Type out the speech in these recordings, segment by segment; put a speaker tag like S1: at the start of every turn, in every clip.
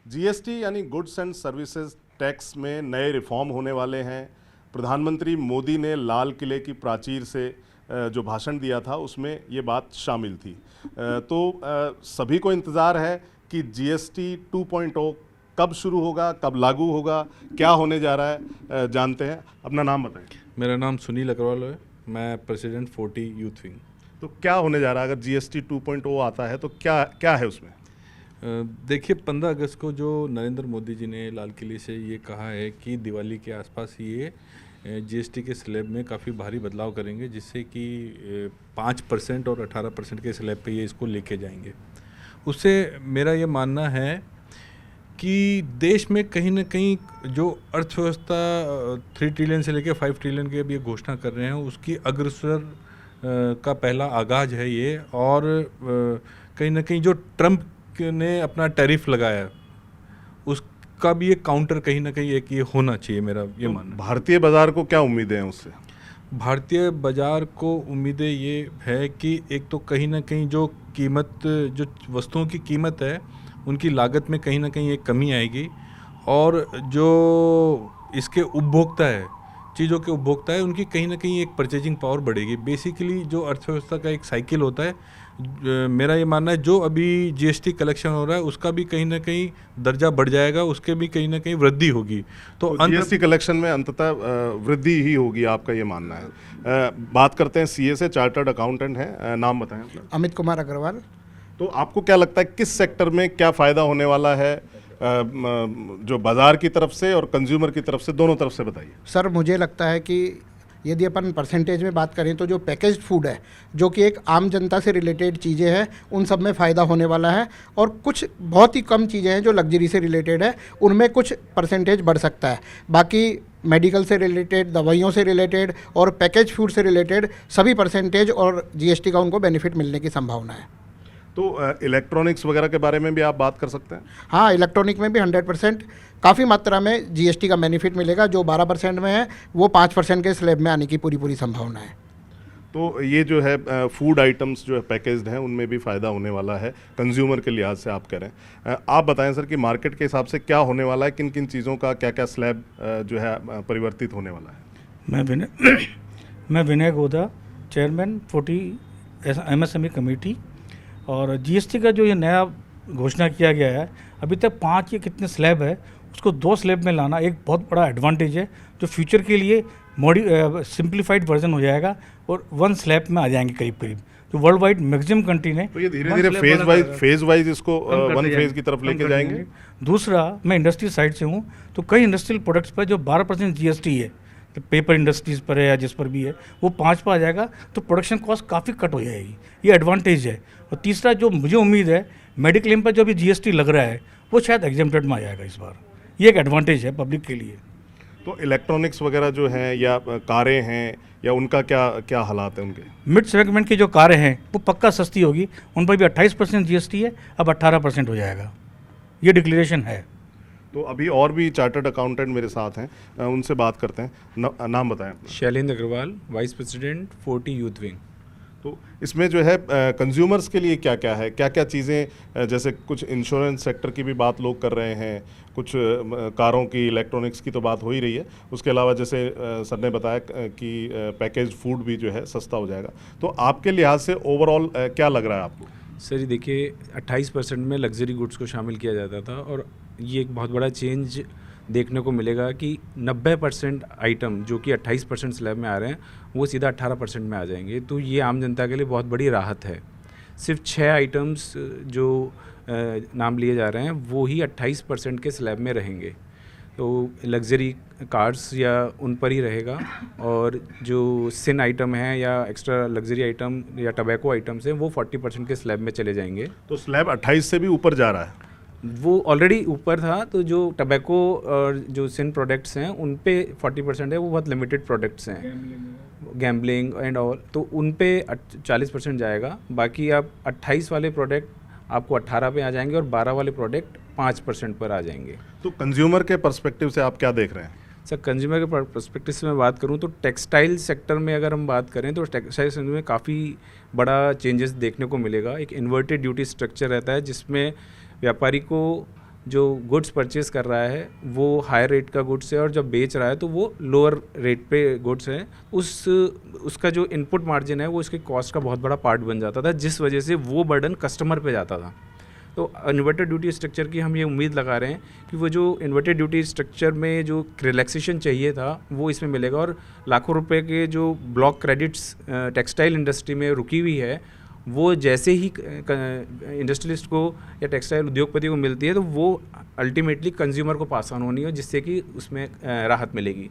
S1: GST यानी goods and services tax में नए रिफॉर्म होने वाले हैं। प्रधानमंत्री मोदी ने लाल किले की प्राचीर से जो भाषण दिया था उसमें ये बात शामिल थी। तो सभी को इंतज़ार है कि जीएसटी 2.0 कब शुरू होगा, कब लागू होगा, क्या होने जा रहा है, जानते हैं। अपना नाम बताएं।
S2: मेरा नाम सुनील अग्रवाल है, मैं प्रेसिडेंट 40 यूथ विंग।
S1: तो क्या होने जा रहा है अगर जीएसटी 2.0 आता है तो क्या क्या है उसमें?
S2: देखिए, 15 अगस्त को जो नरेंद्र मोदी जी ने लाल किले से ये कहा है कि दिवाली के आसपास ये जीएसटी के स्लैब में काफ़ी भारी बदलाव करेंगे, जिससे कि 5% और 18% के स्लैब पे ये इसको लेके जाएंगे। उससे मेरा ये मानना है कि देश में कहीं ना कहीं जो अर्थव्यवस्था 3 ट्रिलियन से लेकर 5 ट्रिलियन की अब ये घोषणा कर रहे हैं, उसकी अग्रसर का पहला आगाज है ये। और कहीं ना कहीं जो ट्रंप ने अपना टैरिफ लगाया उसका भी एक काउंटर कहीं ना कहीं एक ये होना चाहिए, मेरा ये मानना है।
S1: भारतीय बाजार को क्या उम्मीदें हैं उससे?
S2: भारतीय बाजार को उम्मीदें ये है कि एक तो कहीं ना कहीं जो कीमत, जो वस्तुओं की कीमत है उनकी लागत में कहीं ना कहीं एक कमी आएगी, और जो इसके उपभोक्ता है, चीज़ों के उपभोक्ता है, उनकी कहीं ना कहीं एक परचेजिंग पावर बढ़ेगी। बेसिकली जो अर्थव्यवस्था का एक साइकिल होता है, मेरा ये मानना है जो अभी जीएसटी कलेक्शन हो रहा है उसका भी कहीं ना कहीं दर्जा बढ़ जाएगा, उसके भी कहीं ना कहीं वृद्धि होगी। तो
S1: जीएसटी कलेक्शन में अंततः वृद्धि ही होगी, आपका ये मानना है। बात करते हैं सीए से, चार्टर्ड अकाउंटेंट हैं, नाम बताएं अपना।
S3: अमित कुमार अग्रवाल।
S1: तो आपको क्या लगता है किस सेक्टर में क्या फ़ायदा होने वाला है, जो बाज़ार की तरफ से और कंज्यूमर की तरफ से, दोनों तरफ से बताइए।
S3: सर, मुझे लगता है कि यदि अपन परसेंटेज में बात करें तो जो पैकेज्ड फूड है, जो कि एक आम जनता से रिलेटेड चीज़ें हैं, उन सब में फ़ायदा होने वाला है। और कुछ बहुत ही कम चीज़ें हैं जो लग्जरी से रिलेटेड है, उनमें कुछ परसेंटेज बढ़ सकता है। बाकी मेडिकल से रिलेटेड, दवाइयों से रिलेटेड और पैकेज फूड से रिलेटेड सभी परसेंटेज और जीएसटी का उनको बेनिफिट मिलने की संभावना है।
S1: तो इलेक्ट्रॉनिक्स वगैरह के बारे में भी आप बात कर सकते हैं।
S3: हाँ, इलेक्ट्रॉनिक में भी 100% काफ़ी मात्रा में जीएसटी का बेनिफिट मिलेगा। जो 12% में है वो 5% के स्लैब में आने की पूरी संभावना है।
S1: तो ये जो है फूड आइटम्स जो है पैकेज्ड हैं, उनमें भी फ़ायदा होने वाला है कंज्यूमर के लिहाज से, आप कह रहे हैं। आप बताएं सर कि मार्केट के हिसाब से क्या होने वाला है, किन किन चीज़ों का क्या क्या स्लैब जो है परिवर्तित होने वाला है?
S4: मैं विनय गोदा, चेयरमैन 40 एमएसएमई कमेटी। और जीएसटी का जो ये नया घोषणा किया गया है, अभी तक 5 या कितने स्लैब है, उसको 2 स्लैब में लाना एक बहुत बड़ा एडवांटेज है, जो फ्यूचर के लिए सिंप्लीफाइड वर्जन हो जाएगा और 1 स्लैब में आ जाएंगे करीब जो वर्ल्ड वाइड मैक्सिमम कंट्री ने।
S1: तो ये धीरे धीरे फेज वाइज इसको 1 फेज की तरफ लेके जाएंगे।
S4: दूसरा, मैं इंडस्ट्री साइड से हूँ, तो कई इंडस्ट्रियल प्रोडक्ट्स पर जो 12% जीएसटी है, तो पेपर इंडस्ट्रीज़ पर है या जिस पर भी है, वो 5 पर आ जाएगा, तो प्रोडक्शन कॉस्ट काफ़ी कट हो जाएगी। ये एडवांटेज है। और तीसरा, जो मुझे उम्मीद है, मेडिक्लेम पर जो भी जीएसटी लग रहा है वो शायद एग्जेम्प्टेड में आ जाएगा इस बार। ये एक एडवांटेज है पब्लिक के लिए।
S1: तो इलेक्ट्रॉनिक्स वगैरह जो हैं या कारें हैं, या उनका क्या क्या हालात है उनके?
S4: मिड सेगमेंट की जो कारें हैं वो पक्का सस्ती होगी, उन पर भी 28% जीएसटी है, अब 18% हो जाएगा। ये डिक्लेरेशन है।
S1: तो अभी और भी चार्टर्ड अकाउंटेंट मेरे साथ हैं, उनसे बात करते हैं। नाम बताएं अपना।
S5: Shailendra Agrawal, vice president 40 youth wing.
S1: तो इसमें जो है कंज्यूमर्स के लिए क्या क्या है, क्या क्या चीज़ें, जैसे कुछ इंश्योरेंस सेक्टर की भी बात लोग कर रहे हैं, कुछ कारों की, इलेक्ट्रॉनिक्स की तो बात हो ही रही है। उसके अलावा जैसे सर ने बताया कि पैकेज फूड भी जो है सस्ता हो जाएगा। तो आपके लिहाज से ओवरऑल क्या लग रहा है आपको?
S5: सर, देखिए, 28% में लग्जरी गुड्स को शामिल किया जाता था, और ये एक बहुत बड़ा चेंज देखने को मिलेगा कि 90% आइटम जो कि 28% स्लैब में आ रहे हैं, वो सीधा 18% में आ जाएंगे। तो ये आम जनता के लिए बहुत बड़ी राहत है। सिर्फ 6 आइटम्स जो नाम लिए जा रहे हैं वो ही 28% के स्लैब में रहेंगे। तो लग्जरी कार्स या उन पर ही रहेगा, और जो सिन आइटम है या एक्स्ट्रा लग्जरी आइटम या टबैको आइटम्स हैं वो 40% के स्लैब में चले जाएंगे।
S1: तो स्लैब 28 से भी ऊपर जा रहा है?
S5: वो ऑलरेडी ऊपर था। तो जो टबैको और जो सिन प्रोडक्ट्स हैं उन पे 40% है, वो बहुत लिमिटेड प्रोडक्ट्स हैं, गैम्बलिंग एंड ऑल, तो उन पे 40% जाएगा। बाकी आप 28 वाले प्रोडक्ट आपको 18 पे आ जाएंगे, और 12 वाले प्रोडक्ट 5% पर आ जाएंगे।
S1: तो कंज्यूमर के पर्सपेक्टिव से आप क्या देख रहे हैं?
S5: सर, कंज्यूमर के पर्सपेक्टिव से मैं बात करूं तो टेक्सटाइल सेक्टर में अगर हम बात करें तो टेक्सटाइल सेक्टर में काफ़ी बड़ा चेंजेस देखने को मिलेगा। एक इन्वर्टेड ड्यूटी स्ट्रक्चर रहता है जिसमें व्यापारी को जो गुड्स परचेज कर रहा है वो हायर रेट का गुड्स है और जब बेच रहा है तो वो लोअर रेट पे गुड्स है, उसका जो इनपुट मार्जिन है वो उसके कॉस्ट का बहुत बड़ा पार्ट बन जाता था, जिस वजह से वो बर्डन कस्टमर पे जाता था। तो इन्वर्टेड ड्यूटी स्ट्रक्चर की हम ये उम्मीद लगा रहे हैं कि वो जो इन्वर्टेड ड्यूटी स्ट्रक्चर में जो रिलैक्सेशन चाहिए था वो इसमें मिलेगा और लाखों रुपए के जो ब्लॉक क्रेडिट्स टेक्सटाइल इंडस्ट्री में रुकी हुई है वो जैसे ही इंडस्ट्रियलिस्ट को या टेक्सटाइल उद्योगपति को मिलती है तो वो अल्टीमेटली कंज्यूमर को पास ऑन होनी है, जिससे कि उसमें राहत मिलेगी।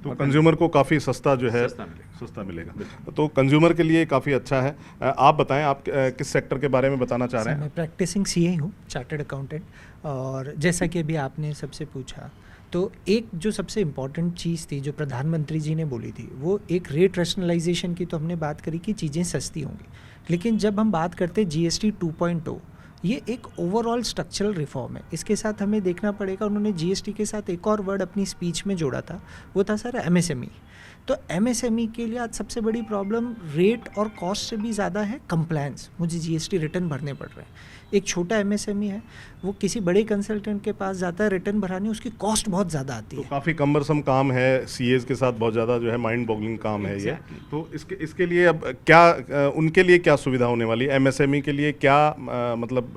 S1: तो कंज्यूमर को काफ़ी सस्ता जो है सस्ता मिलेगा, तो कंज्यूमर के लिए काफ़ी अच्छा है। आप बताएं, आप किस सेक्टर के बारे में बताना चाह रहे हैं?
S6: मैं प्रैक्टिसिंग सीए हूँ, चार्टर्ड अकाउंटेंट। और जैसा कि अभी आपने सबसे पूछा, तो एक जो सबसे इम्पॉर्टेंट चीज़ थी जो प्रधानमंत्री जी ने बोली थी वो एक रेट रैशनलाइजेशन की। तो हमने बात करी कि चीज़ें सस्ती होंगी, लेकिन जब हम बात करते जीएसटी 2.0, ये एक ओवरऑल स्ट्रक्चरल रिफॉर्म है। इसके साथ हमें देखना पड़ेगा, उन्होंने जीएसटी के साथ एक और वर्ड अपनी स्पीच में जोड़ा था, वो था सर एमएसएमई। तो एमएसएमई के लिए आज सबसे बड़ी प्रॉब्लम रेट और कॉस्ट से भी ज़्यादा है कंप्लायंस। मुझे जीएसटी रिटर्न भरने पड़ रहे हैं। एक छोटा एमएसएमई है, वो किसी बड़े कंसल्टेंट के पास जाता है रिटर्न भराने, उसकी कॉस्ट बहुत ज़्यादा आती है।
S1: तो काफ़ी कम्बरसम काम है, सीएज के साथ बहुत ज़्यादा जो है माइंड बॉगलिंग काम है ये। तो इसके लिए अब क्या उनके लिए क्या सुविधा होने वाली है? एमएसएमई के लिए क्या मतलब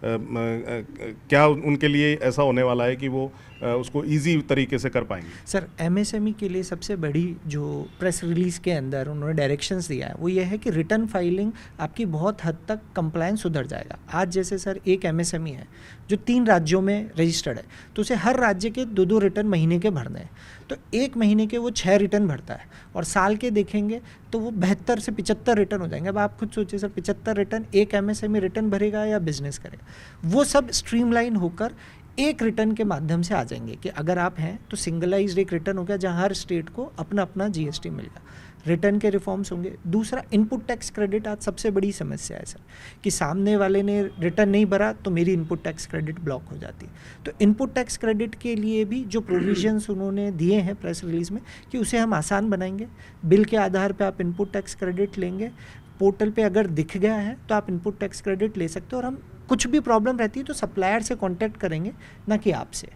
S1: क्या उनके लिए ऐसा होने वाला है कि वो उसको इजी तरीके से कर पाएंगे?
S6: सर, एमएसएमई के लिए सबसे बड़ी जो प्रेस रिलीज़ के अंदर उन्होंने डायरेक्शंस दिया है वो ये है कि रिटर्न फाइलिंग आपकी बहुत हद तक कंप्लायंस सुधर जाएगा। आज जैसे सर एक एमएसएमई है जो 3 राज्यों में रजिस्टर्ड है, तो उसे हर राज्य के 2-2 रिटर्न महीने के भरने हैं। तो 1 महीने के वो 6 रिटर्न भरता है और साल के देखेंगे तो वो 72 से 75 रिटर्न हो जाएंगे। अब आप खुद सोचिए सर, 75 रिटर्न एक एमएसएमई रिटर्न भरेगा या बिजनेस करेगा? वो सब स्ट्रीमलाइन होकर एक रिटर्न के माध्यम से आ जाएंगे कि अगर आप हैं तो सिंगलाइज्ड एक रिटर्न हो गया जहां हर स्टेट को अपना अपना जीएसटी मिल गया। रिटर्न के रिफॉर्म्स होंगे। दूसरा, इनपुट टैक्स क्रेडिट आज सबसे बड़ी समस्या है सर, कि सामने वाले ने रिटर्न नहीं भरा तो मेरी इनपुट टैक्स क्रेडिट ब्लॉक हो जाती है। तो इनपुट टैक्स क्रेडिट के लिए भी जो प्रोविजंस उन्होंने दिए हैं प्रेस रिलीज़ में कि उसे हम आसान बनाएंगे। बिल के आधार पर आप इनपुट टैक्स क्रेडिट लेंगे, पोर्टल पे अगर दिख गया है तो आप इनपुट टैक्स क्रेडिट ले सकते हो, और हम कुछ भी प्रॉब्लम रहती है तो सप्लायर से कांटेक्ट करेंगे, ना कि आपसे।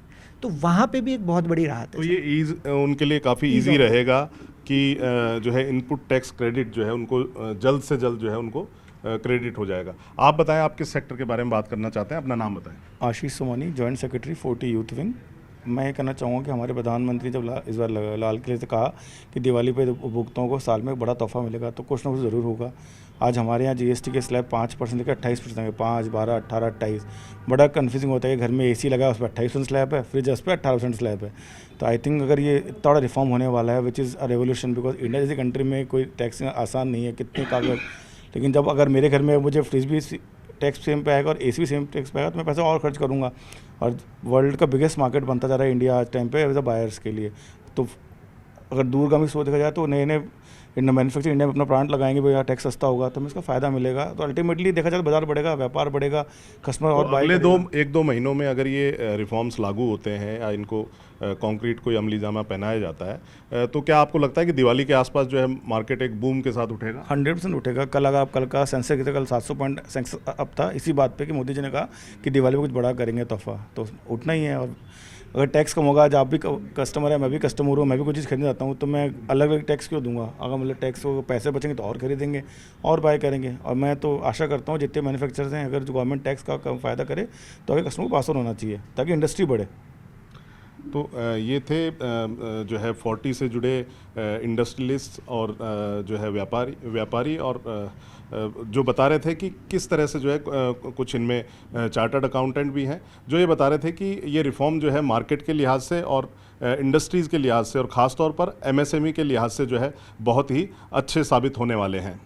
S6: तो वहाँ पे भी एक बहुत बड़ी राहत है।
S1: तो ये ईज उनके लिए काफ़ी ईजी रहेगा कि जो है इनपुट टैक्स क्रेडिट जो है उनको जल्द से जल्द जो है उनको क्रेडिट हो जाएगा। आप बताएं, आप किस सेक्टर के बारे में बात करना चाहते हैं? अपना नाम बताएं।
S7: Ashish Somani, joint secretary 40 youth wing. मैं ये कहना चाहूँगा कि हमारे प्रधानमंत्री जब इस बार लाल किले से कहा कि दिवाली पे उपभोक्ताओं को साल में एक बड़ा तोहफा मिलेगा, तो कुछ ना कुछ ज़रूर होगा। आज हमारे यहाँ जीएसटी के स्लैब 5% लेकर 28% है, 5, 12, 18, 28। बड़ा कन्फ्यूजिंग होता है कि घर में एसी लगा है उस पर 28% स्लैब है, फ्रिज उस पर 18% स्लैब है। तो आई थिंक अगर ये इतना बड़ा रिफॉर्म होने वाला है which is a revolution, because India जैसी कंट्री में कोई टैक्स आसान नहीं है, कितने कागज। लेकिन जब अगर मेरे घर में मुझे फ्रिज भी टैक्स सेम पे आएगा और एसी भी सेम टैक्स पे आएगा तो मैं पैसा और खर्च करूँगा। और वर्ल्ड का बिगेस्ट मार्केट बनता जा रहा है इंडिया आज टाइम पे एज अ बायर्स के लिए। तो अगर दूरगामी सोच देखा जाए तो नए नए मैन्युफैक्चर इंडिया में अपना प्लांट लगाएंगे, भैया टैक्स सस्ता होगा तो हमें इसका फ़ायदा मिलेगा। तो अल्टीमेटली देखा जाए तो बाजार बढ़ेगा, व्यापार बढ़ेगा, कस्टमर और
S1: तो अगले 1-2 महीनों में अगर ये रिफॉर्म्स लागू होते हैं या इनको कॉन्क्रीट कोई अमली जामा पहनाया जाता है तो क्या आपको लगता है कि दिवाली के आसपास जो है मार्केट एक बूम के साथ उठेगा?
S7: 100% उठेगा। कल अगर आप कल का सेंसेक्स कितना, कल 700 पॉइंट सेंसेक्स अप था, इसी बात पे कि मोदी जी ने कहा कि दिवाली में कुछ बड़ा करेंगे तोहफा, तो उठना ही है। और अगर टैक्स कम होगा, आज आप भी कस्टमर है, मैं भी कस्टमर हूँ, मैं भी कुछ चीज़ खरीदना चाहता हूँ, तो मैं अलग अलग टैक्स क्यों दूंगा? अगर मतलब टैक्स को पैसे बचेंगे तो और खरीदेंगे और बाय करेंगे। और मैं तो आशा करता हूँ जितने मैन्युफैक्चरर्स हैं, अगर जो गवर्नमेंट टैक्स का कम फ़ायदा करे तो आगे कस्टमर को पास ऑन होना चाहिए ताकि इंडस्ट्री बढ़े।
S1: तो ये थे जो है 40 से जुड़े इंडस्ट्रियलिस्ट और जो है व्यापारी और जो बता रहे थे कि किस तरह से जो है कुछ इनमें चार्टर्ड अकाउंटेंट भी हैं जो ये बता रहे थे कि ये रिफॉर्म जो है मार्केट के लिहाज से और इंडस्ट्रीज़ के लिहाज से और ख़ास तौर पर एमएसएमई के लिहाज से जो है बहुत ही अच्छे साबित होने वाले हैं।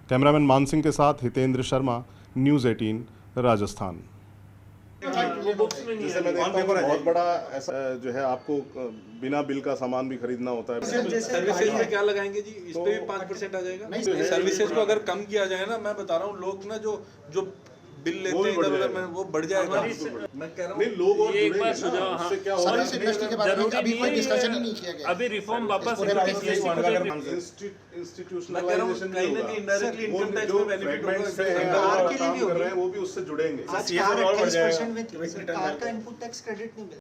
S1: कैमरामैन मान सिंह के साथ हितेंद्र शर्मा, न्यूज़ 18 राजस्थान। जैसे मैं देखता हूँ बहुत बड़ा ऐसा जो है आपको बिना बिल का सामान भी खरीदना होता है।
S2: सर्विसेज में क्या लगाएंगे जी? इस पे भी 5% आ जाएगा। सर्विसेज को अगर कम किया जाए ना, मैं बता रहा हूँ, लोग ना जो
S8: बिल लेते
S1: वो भी
S8: हैं
S1: बढ़
S8: इधर उधर
S1: जाएगा।
S8: में, वो बढ़ जाएगा। मैं कह रहा
S1: नहीं,
S8: हूँ
S1: लोग और
S9: ये एक
S1: जुड़ेंगे
S9: बार
S1: ना,
S9: सुझाव, हाँ।
S1: उससे क्या होगा?
S3: सर्विस इंडस्ट्री के बारे में
S9: जरूरी
S3: अभी कोई
S9: नहीं
S3: डिस्कशन ही
S9: है,
S3: नहीं किया गया।
S9: अभी रिफॉर्म वापस
S3: पूरे
S9: होगा,
S3: राइस
S9: GST को
S3: वाले
S9: जब-
S8: मैं कह रहा हूँ
S1: इंस्टीट्यूशनलाइजेशन
S8: कहीं ना कहीं indirectly income tax में benefit होगा, इससे
S1: काम
S10: के लिए भी
S1: कर रहे हैं वो भी उससे जुड़ेंगे।
S10: आज कार 28% में थी, कार का इनपुट टैक्स क्रेडिट नहीं मिलता।